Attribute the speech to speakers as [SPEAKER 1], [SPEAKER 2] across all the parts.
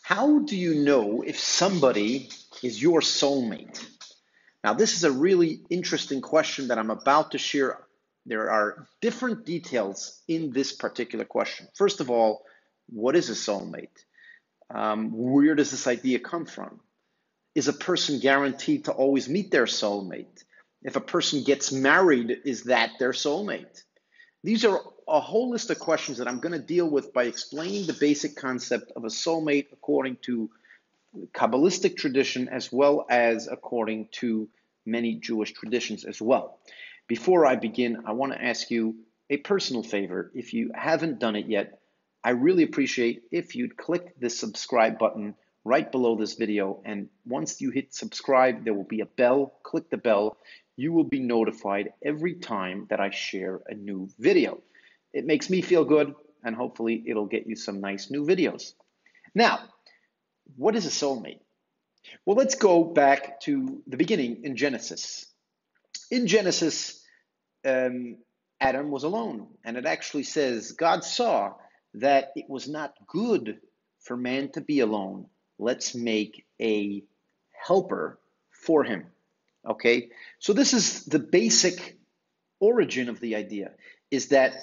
[SPEAKER 1] How do you know if somebody is your soulmate? Now, this is a really interesting question that I'm about to share. There are different details in this particular question. First of all, what is a soulmate? Where does this idea come from? Is a person guaranteed to always meet their soulmate? If a person gets married, is that their soulmate? These are a whole list of questions that I'm going to deal with by explaining the basic concept of a soulmate according to Kabbalistic tradition as well as according to many Jewish traditions as well. Before I begin, I want to ask you a personal favor. If you haven't done it yet, I really appreciate if you'd click the subscribe button right below this video. And once you hit subscribe, there will be a bell. Click the bell. You will be notified every time that I share a new video. It makes me feel good, and hopefully it'll get you some nice new videos. Now, what is a soulmate? Well, let's go back to the beginning in Genesis. In Genesis, Adam was alone, and it actually says, God saw that it was not good for man to be alone. Let's make a helper for him. Okay, so this is the basic origin of the idea, is that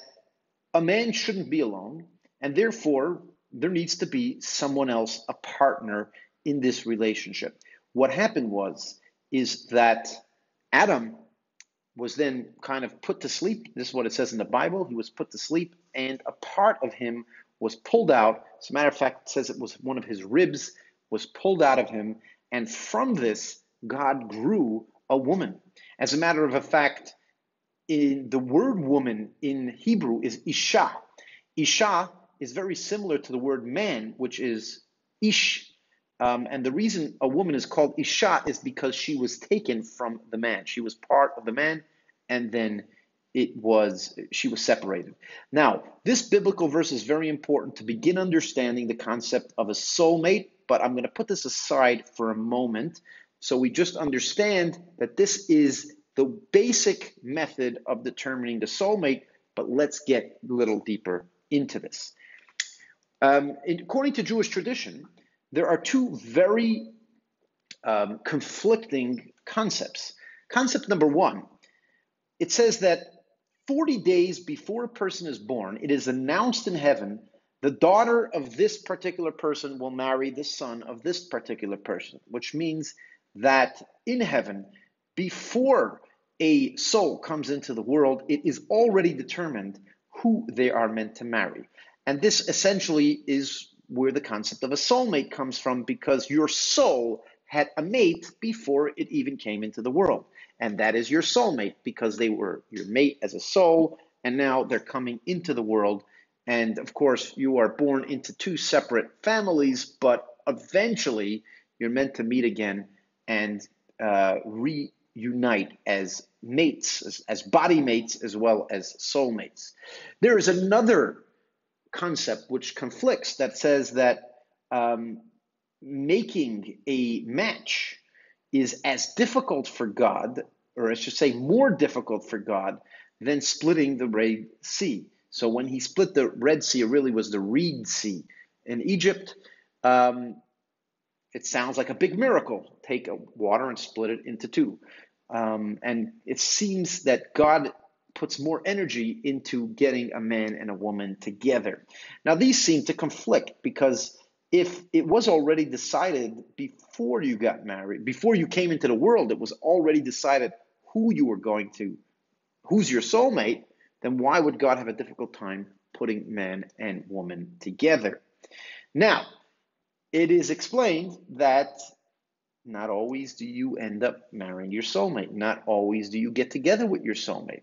[SPEAKER 1] a man shouldn't be alone, and therefore there needs to be someone else, a partner in this relationship. What happened is that Adam was then kind of put to sleep. This is what it says in the Bible. He was put to sleep, and a part of him was pulled out. As a matter of fact, it says it was one of his ribs was pulled out of him, and from this, God grew a woman. As a matter of fact, in the word woman in Hebrew is Isha. Isha is very similar to the word man, which is Ish. And the reason a woman is called Isha is because she was taken from the man. She was part of the man, and then she was separated. Now, this biblical verse is very important to begin understanding the concept of a soulmate, but I'm going to put this aside for a moment so we just understand that this is the basic method of determining the soulmate, but let's get a little deeper into this. According to Jewish tradition, there are two very conflicting concepts. Concept number one, it says that 40 days before a person is born, it is announced in heaven, the daughter of this particular person will marry the son of this particular person, which means that in heaven, before a soul comes into the world, it is already determined who they are meant to marry. And this essentially is where the concept of a soulmate comes from, because your soul had a mate before it even came into the world. And that is your soulmate, because they were your mate as a soul, and now they're coming into the world. And of course, you are born into two separate families, but eventually you're meant to meet again and reunite as mates, as body mates, as well as soulmates. There is another concept which conflicts that says that making a match is as difficult for God, or I should say more difficult for God, than splitting the Red Sea. So when he split the Red Sea, it really was the Reed Sea. In Egypt, it sounds like a big miracle. Take water and split it into two. And it seems that God puts more energy into getting a man and a woman together. Now, these seem to conflict, because if it was already decided before you got married, before you came into the world, it was already decided who's your soulmate, then why would God have a difficult time putting man and woman together? Now, it is explained that not always do you end up marrying your soulmate. Not always do you get together with your soulmate.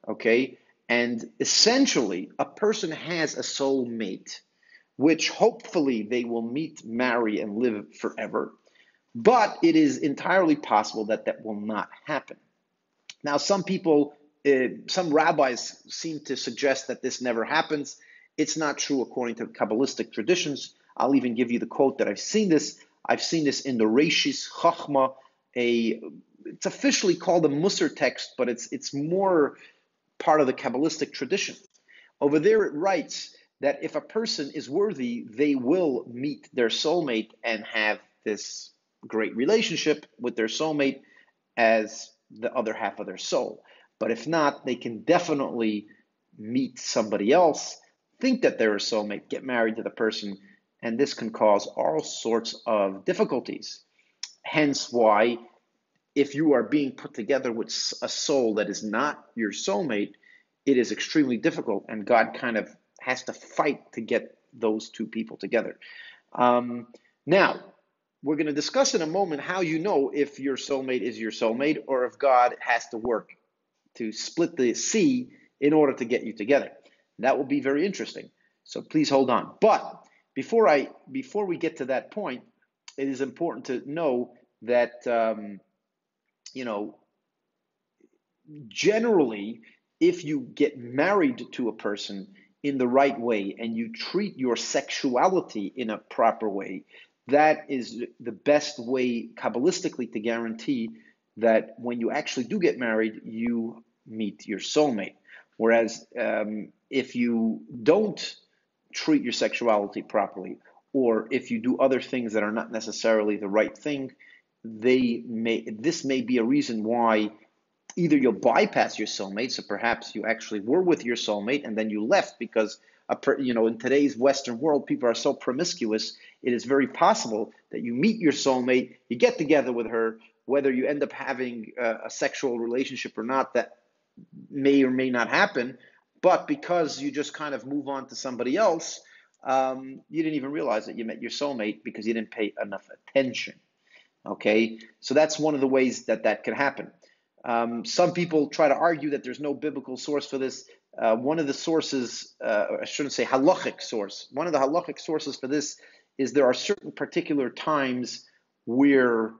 [SPEAKER 1] Okay? And essentially, a person has a soulmate, which hopefully they will meet, marry, and live forever. But it is entirely possible that that will not happen. Now, some rabbis seem to suggest that this never happens. It's not true according to Kabbalistic traditions. I'll even give you the quote that I've seen this. I've seen this in the Reishis Chachma. It's officially called a Musar text, but it's more part of the Kabbalistic tradition. Over there it writes that if a person is worthy, they will meet their soulmate and have this great relationship with their soulmate as the other half of their soul. But if not, they can definitely meet somebody else, think that they're a soulmate, get married to the person, and this can cause all sorts of difficulties. Hence why, if you are being put together with a soul that is not your soulmate, it is extremely difficult, and God kind of has to fight to get those two people together. Now, we're going to discuss in a moment how you know if your soulmate is your soulmate or if God has to work to split the sea in order to get you together. That will be very interesting. So please hold on. But before we get to that point, it is important to know that generally, if you get married to a person in the right way and you treat your sexuality in a proper way, that is the best way Kabbalistically to guarantee that when you actually do get married, you meet your soulmate. Whereas if you don't treat your sexuality properly, or if you do other things that are not necessarily the right thing, this may be a reason why either you'll bypass your soulmate, so perhaps you actually were with your soulmate and then you left because in today's Western world, people are so promiscuous. It is very possible that you meet your soulmate, you get together with her, whether you end up having a sexual relationship or not, that may or may not happen. But because you just kind of move on to somebody else, you didn't even realize that you met your soulmate because you didn't pay enough attention. Okay, so that's one of the ways that could happen. Some people try to argue that there's no biblical source for this. One of the sources, I shouldn't say halachic source, one of the halachic sources for this is there are certain particular times where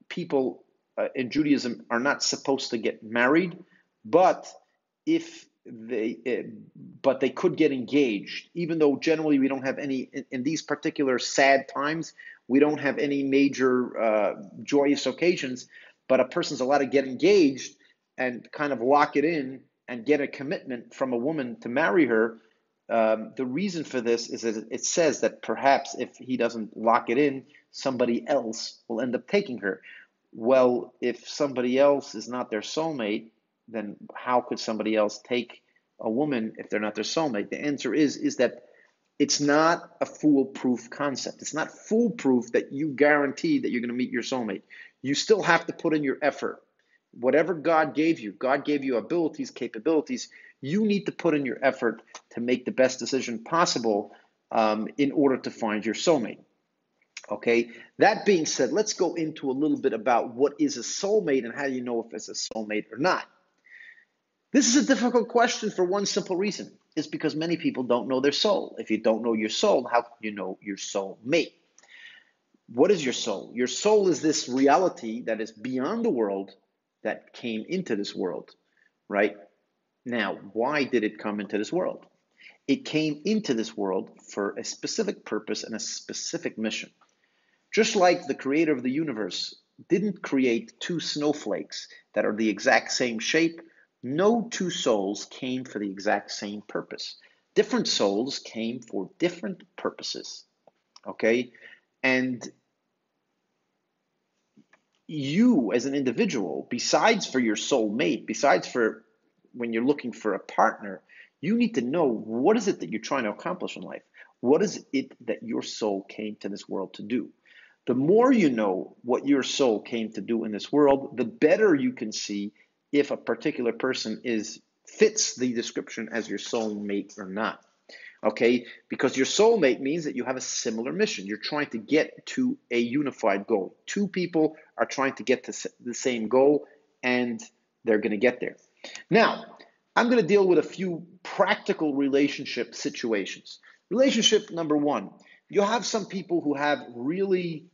[SPEAKER 1] people in Judaism are not supposed to get married, but they could get engaged, even though generally we don't have any, in these particular sad times, we don't have any major joyous occasions, but a person's allowed to get engaged and kind of lock it in and get a commitment from a woman to marry her. The reason for this is that it says that perhaps if he doesn't lock it in, somebody else will end up taking her. Well, if somebody else is not their soulmate, then how could somebody else take a woman if they're not their soulmate? The answer is that it's not a foolproof concept. It's not foolproof that you guarantee that you're going to meet your soulmate. You still have to put in your effort. Whatever God gave you abilities, capabilities, you need to put in your effort to make the best decision possible in order to find your soulmate. Okay, that being said, let's go into a little bit about what is a soulmate and how do you know if it's a soulmate or not. This is a difficult question for one simple reason. It's because many people don't know their soul. If you don't know your soul, how can you know your soulmate? What is your soul? Your soul is this reality that is beyond the world that came into this world, right? Now, why did it come into this world? It came into this world for a specific purpose and a specific mission. Just like the creator of the universe didn't create two snowflakes that are the exact same shape, no two souls came for the exact same purpose. Different souls came for different purposes, okay? And you as an individual, besides for your soulmate, besides for when you're looking for a partner, you need to know what is it that you're trying to accomplish in life? What is it that your soul came to this world to do? The more you know what your soul came to do in this world, the better you can see if a particular person fits the description as your soulmate or not. Okay, because your soulmate means that you have a similar mission. You're trying to get to a unified goal. Two people are trying to get to the same goal, and they're going to get there. Now, I'm going to deal with a few practical relationship situations. Relationship number one, you have some people who have really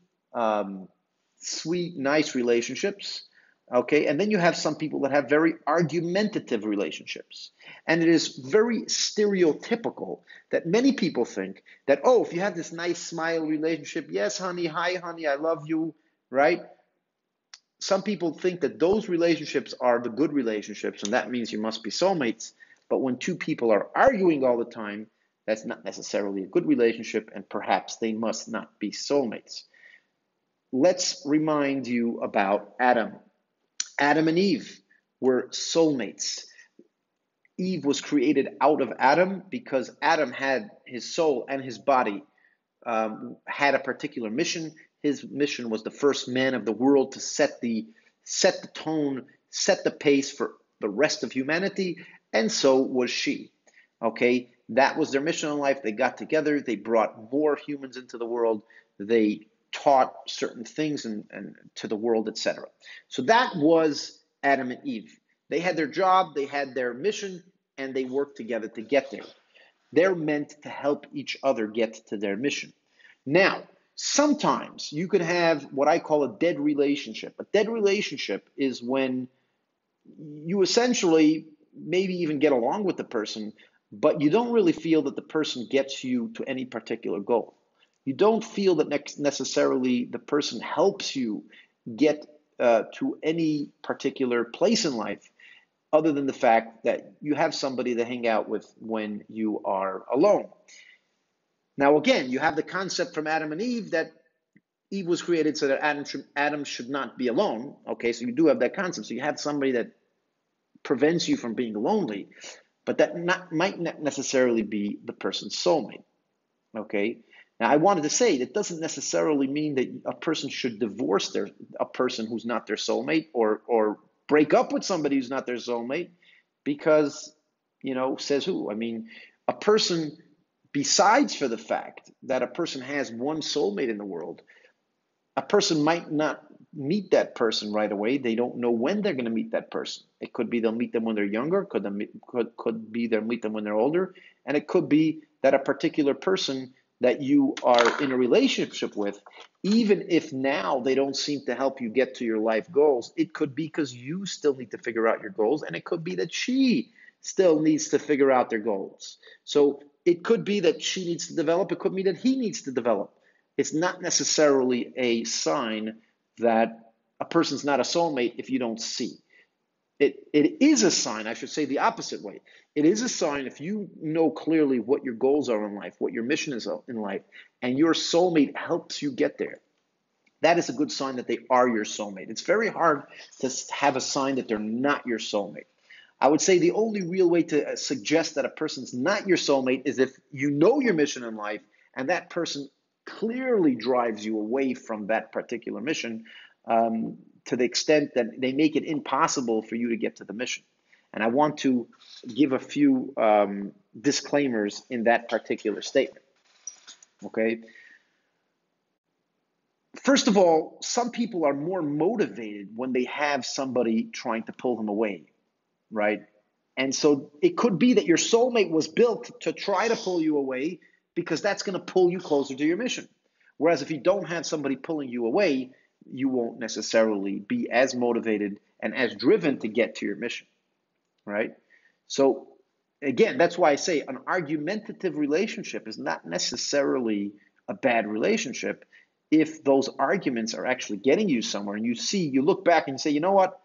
[SPEAKER 1] sweet, nice relationships. Okay, and then you have some people that have very argumentative relationships. And it is very stereotypical that many people think that, oh, if you have this nice smile relationship, yes, honey, hi, honey, I love you, right? Some people think that those relationships are the good relationships, and that means you must be soulmates. But when two people are arguing all the time, That's not necessarily a good relationship, and perhaps they must not be soulmates. Let's remind you about Adam. Adam and Eve were soulmates. Eve was created out of Adam because Adam had his soul and his body had a particular mission. His mission was the first man of the world to set the tone, set the pace for the rest of humanity, and so was she. Okay, that was their mission in life. They got together, they brought more humans into the world, they taught certain things and to the world, etc. So that was Adam and Eve. They had their job, they had their mission, and they worked together to get there. They're meant to help each other get to their mission. Now, sometimes you could have what I call a dead relationship. A dead relationship is when you essentially maybe even get along with the person, but you don't really feel that the person gets you to any particular goal. You don't feel that necessarily the person helps you get to any particular place in life, other than the fact that you have somebody to hang out with when you are alone. Now, again, you have the concept from Adam and Eve that Eve was created so that Adam should not be alone. Okay, so you do have that concept. So you have somebody that prevents you from being lonely, but that might not necessarily be the person's soulmate. Okay, now I wanted to say that doesn't necessarily mean that a person should divorce a person who's not their soulmate, or break up with somebody who's not their soulmate, because, says who? I mean, a person, besides for the fact that a person has one soulmate in the world, a person might not meet that person right away. They don't know when they're going to meet that person. It could be they'll meet them when they're younger, could be they'll meet them when they're older, and it could be that a particular person that you are in a relationship with, even if now they don't seem to help you get to your life goals, it could be because you still need to figure out your goals, and it could be that she still needs to figure out their goals. So it could be that she needs to develop, it could be that he needs to develop. It's not necessarily a sign that a person's not a soulmate if you don't see. It is a sign, I should say the opposite way. It is a sign if you know clearly what your goals are in life, what your mission is in life, and your soulmate helps you get there. That is a good sign that they are your soulmate. It's very hard to have a sign that they're not your soulmate. I would say the only real way to suggest that a person's not your soulmate is if you know your mission in life and that person clearly drives you away from that particular mission, to the extent that they make it impossible for you to get to the mission. And I want to give a few disclaimers in that particular statement. Okay. First of all, some people are more motivated when they have somebody trying to pull them away, right? And so it could be that your soulmate was built to try to pull you away because that's going to pull you closer to your mission. Whereas if you don't have somebody pulling you away, you won't necessarily be as motivated and as driven to get to your mission, right? So again, that's why I say an argumentative relationship is not necessarily a bad relationship if those arguments are actually getting you somewhere, and you look back and you say, you know what,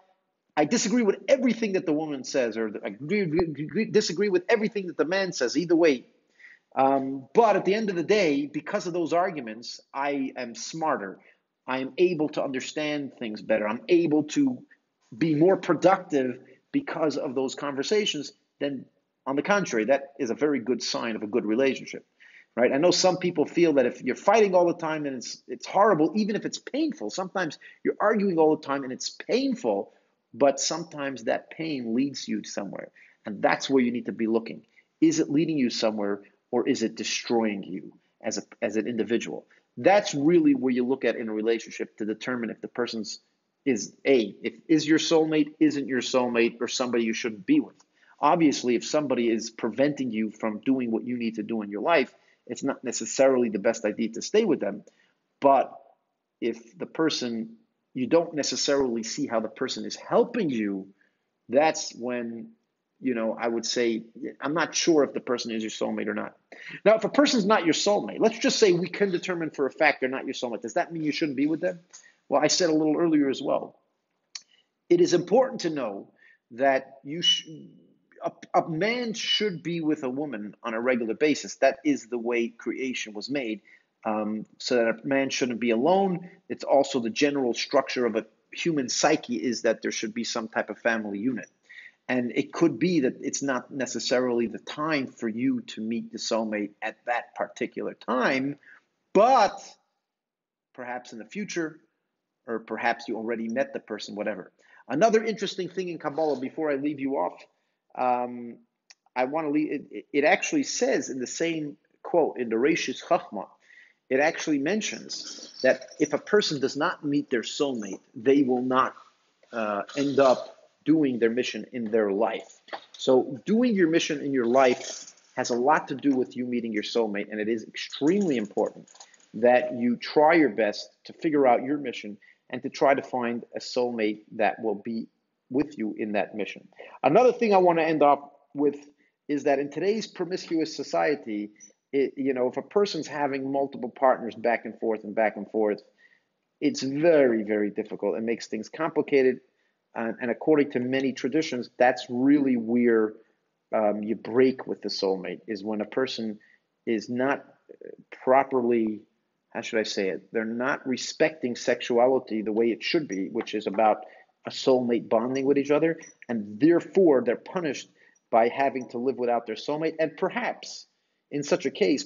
[SPEAKER 1] I disagree with everything that the woman says, or I disagree with everything that the man says, either way. But at the end of the day, because of those arguments, I am smarter. I am able to understand things better. I'm able to be more productive because of those conversations. Then, on the contrary, that is a very good sign of a good relationship, right? I know some people feel that if you're fighting all the time and it's horrible, even if it's painful. Sometimes you're arguing all the time and it's painful, but sometimes that pain leads you somewhere. And that's where you need to be looking. Is it leading you somewhere, or is it destroying you as an individual? That's really where you look at in a relationship to determine if the person's is your soulmate, isn't your soulmate, or somebody you shouldn't be with. Obviously, if somebody is preventing you from doing what you need to do in your life, it's not necessarily the best idea to stay with them. But if the person, you don't necessarily see how the person is helping you, that's when, I would say, I'm not sure if the person is your soulmate or not. Now, if a person's not your soulmate, let's just say we can determine for a fact they're not your soulmate. Does that mean you shouldn't be with them? Well, I said a little earlier as well. It is important to know that a man should be with a woman on a regular basis. That is the way creation was made, so that a man shouldn't be alone. It's also the general structure of a human psyche is that there should be some type of family unit. And it could be that it's not necessarily the time for you to meet the soulmate at that particular time, but perhaps in the future, or perhaps you already met the person, whatever. Another interesting thing in Kabbalah, before I leave you off, I want to leave it actually says in the same quote in the Reishis Chachma, it actually mentions that if a person does not meet their soulmate, they will not end up doing their mission in their life. So doing your mission in your life has a lot to do with you meeting your soulmate, and it is extremely important that you try your best to figure out your mission and to try to find a soulmate that will be with you in that mission. Another thing I want to end up with is that in today's promiscuous society, if a person's having multiple partners back and forth, it's very, very difficult. It makes things complicated. And according to many traditions, that's really where you break with the soulmate, is when a person is not properly, how should I say it? They're not respecting sexuality the way it should be, which is about a soulmate bonding with each other. And therefore, they're punished by having to live without their soulmate. And perhaps in such a case,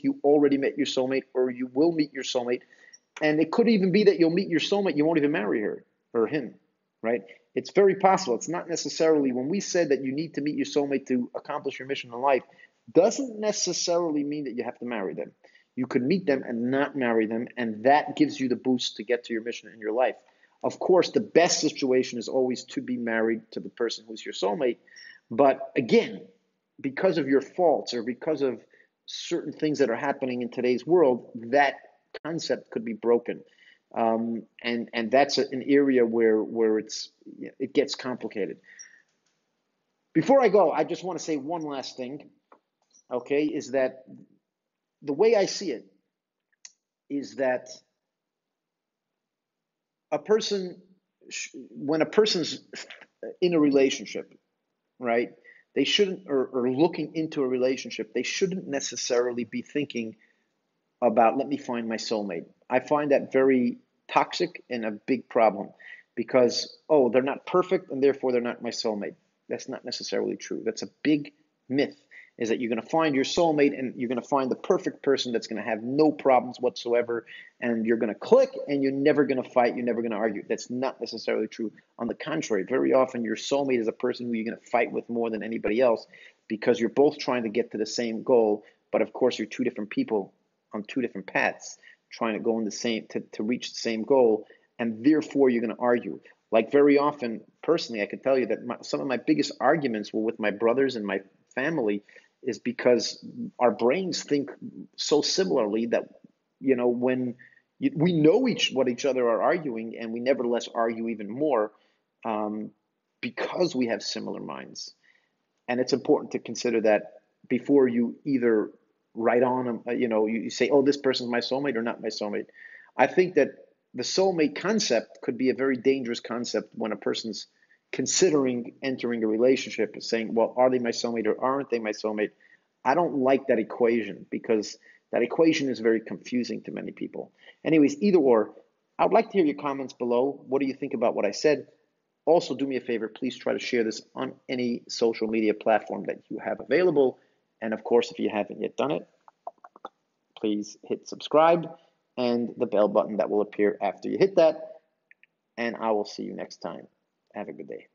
[SPEAKER 1] you already met your soulmate, or you will meet your soulmate. And it could even be that you'll meet your soulmate, you won't even marry her or him, right? It's very possible. It's not necessarily, when we said that you need to meet your soulmate to accomplish your mission in life, doesn't necessarily mean that you have to marry them. You could meet them and not marry them, and that gives you the boost to get to your mission in your life. Of course, the best situation is always to be married to the person who's your soulmate. But again, because of your faults or because of certain things that are happening in today's world, that concept could be broken. And that's an area where it gets complicated. Before I go, I just want to say one last thing, okay, is that the way I see it is that when a person's in a relationship, right, they shouldn't, or looking into a relationship, they shouldn't necessarily be thinking about, let me find my soulmate. I find that very toxic and a big problem because, they're not perfect and therefore they're not my soulmate. That's not necessarily true. That's a big myth, is that you're going to find your soulmate and you're going to find the perfect person that's going to have no problems whatsoever, and you're going to click and you're never going to fight, you're never going to argue. That's not necessarily true. On the contrary, very often your soulmate is a person who you're going to fight with more than anybody else because you're both trying to get to the same goal, but of course you're two different people on two different paths trying to go in the same to reach the same goal, and therefore you're going to argue. Like very often, personally, I can tell you that some of my biggest arguments were with my brothers and my family, is because our brains think so similarly that, when we know what each other are arguing, and we nevertheless argue even more because we have similar minds. And it's important to consider that before you either write on, you say, this person's my soulmate or not my soulmate. I think that the soulmate concept could be a very dangerous concept when a person's considering entering a relationship, saying, well, are they my soulmate or aren't they my soulmate? I don't like that equation because that equation is very confusing to many people. Anyways, either or, I would like to hear your comments below. What do you think about what I said? Also, do me a favor, please try to share this on any social media platform that you have available. And of course, if you haven't yet done it, please hit subscribe and the bell button that will appear after you hit that. And I will see you next time. Have a good day.